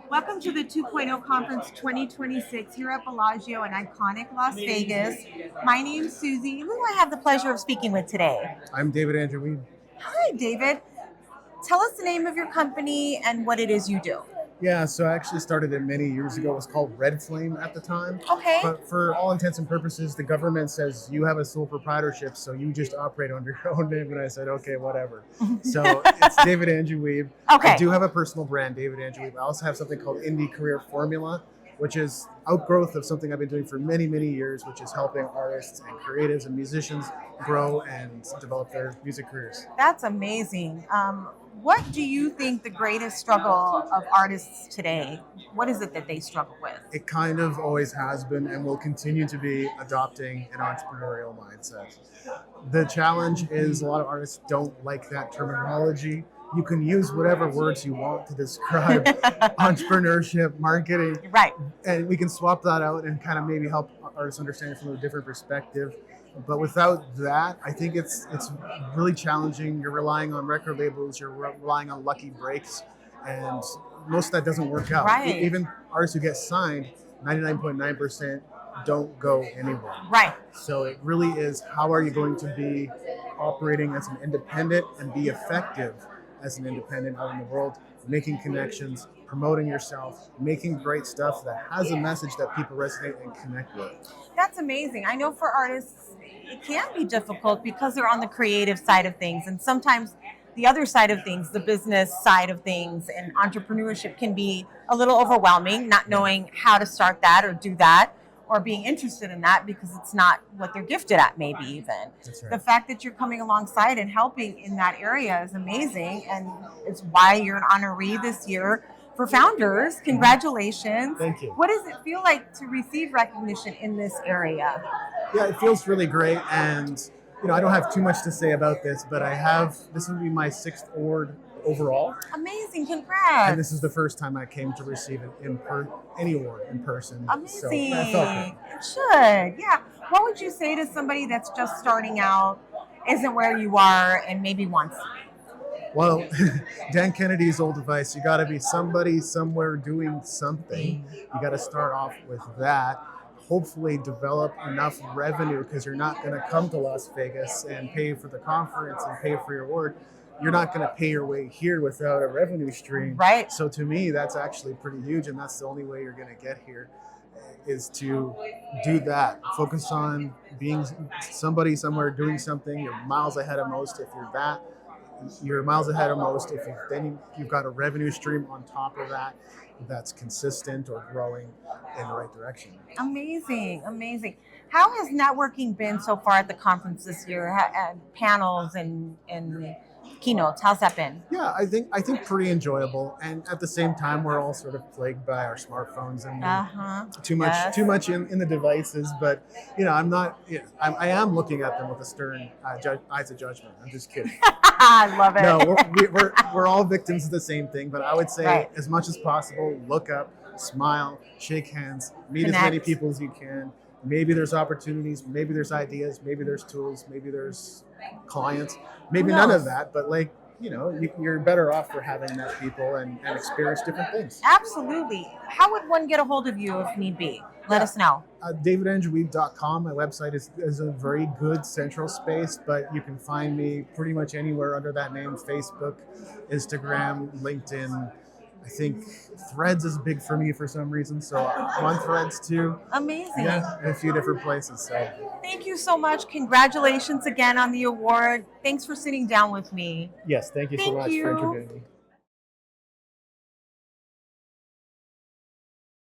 Welcome to the 2.0 Conference 2026 here at Bellagio in iconic Las Vegas. My name's Susie. Who do I have the pleasure of speaking with today? I'm David Andrew Wiebe. Hi, David. Tell us the name of your company and what it is you do. Yeah, so I actually started it many years ago. It was called Red Flame at the time. Okay. But for all intents and purposes, the government says you have a sole proprietorship, so you just operate under your own name. And I said, okay, whatever. So it's David Andrew Wiebe. Okay. I do have a personal brand, David Andrew Wiebe. I also have something called Indie Career Formula, which is outgrowth of something I've been doing for many, many years, which is helping artists and creatives and musicians grow and develop their music careers. That's amazing. What do you think the greatest struggle of artists today? What is it that they struggle with? It kind of always has been and will continue to be adopting an entrepreneurial mindset. The challenge is a lot of artists don't like that terminology. You can use whatever words you want to describe entrepreneurship, marketing, Right. and we can swap that out and kind of maybe help artists understand it from a different perspective. But without that, I think it's really challenging. You're relying on record labels, you're relying on lucky breaks, and most of that doesn't work out. Right. Even artists who get signed, 99.9% don't go anywhere. Right. So it really is, how are you going to be operating as an independent and be effective as an independent out in the world, making connections, promoting yourself, making great stuff that has a message that people resonate and connect with. That's amazing. I know for artists, it can be difficult because they're on the creative side of things. And sometimes the other side of things, the business side of things and entrepreneurship can be a little overwhelming, not knowing how to start that or do that or being interested in that because it's not what they're gifted at, maybe even. That's right. The fact that you're coming alongside and helping in that area is amazing. And it's why you're an honoree this year for Founders. Congratulations. Thank you. What does it feel like to receive recognition in this area? Yeah, it feels really great, and I don't have too much to say about this, but this will be my 6th award overall, Amazing. Congrats. and this is the first time I came to receive any award in person. So Amazing. that felt good. It should. Yeah. What would you say to somebody that's just starting out, isn't where you are, and maybe wants to be? Well, Dan Kennedy's old advice, you got to be somebody somewhere doing something. You got to start off with that. Hopefully develop enough revenue, because you're not going to come to Las Vegas and pay for the conference and pay for your award. You're not going to pay your way here without a revenue stream. Right. So to me, that's actually pretty huge, and that's the only way you're going to get here, is to do that. Focus on being somebody somewhere doing something. You're miles ahead of most if you're that. You're miles ahead of most if you've got a revenue stream on top of that that's consistent or growing in the right direction. Amazing. Amazing. How has networking been so far at the conference this year? Panels and keynotes. How's that been? Yeah, I think pretty enjoyable, and at the same time, we're all sort of plagued by our smartphones and too much in the devices. But I'm not. I am looking at them with a stern eyes of judgment. I'm just kidding. I love it. No, we're all victims of the same thing. But I would say, Right. as much as possible, look up, smile, shake hands, meet Connect. as many people as you can. Maybe there's opportunities, maybe there's ideas, maybe there's tools, maybe there's clients, maybe Who none knows? of that. But you're better off for having met people and experience different things. Absolutely. How would one get a hold of you if need be? Let us know. DavidAndrewWiebe.com. My website is a very good central space, but you can find me pretty much anywhere under that name: Facebook, Instagram, LinkedIn. I think Threads is big for me for some reason, so I'm on Threads too. Amazing. Yeah, in a few different places. So Thank you so much. Congratulations again on the award. Thanks for sitting down with me. yes, thank you so Thank much you. for interviewing me.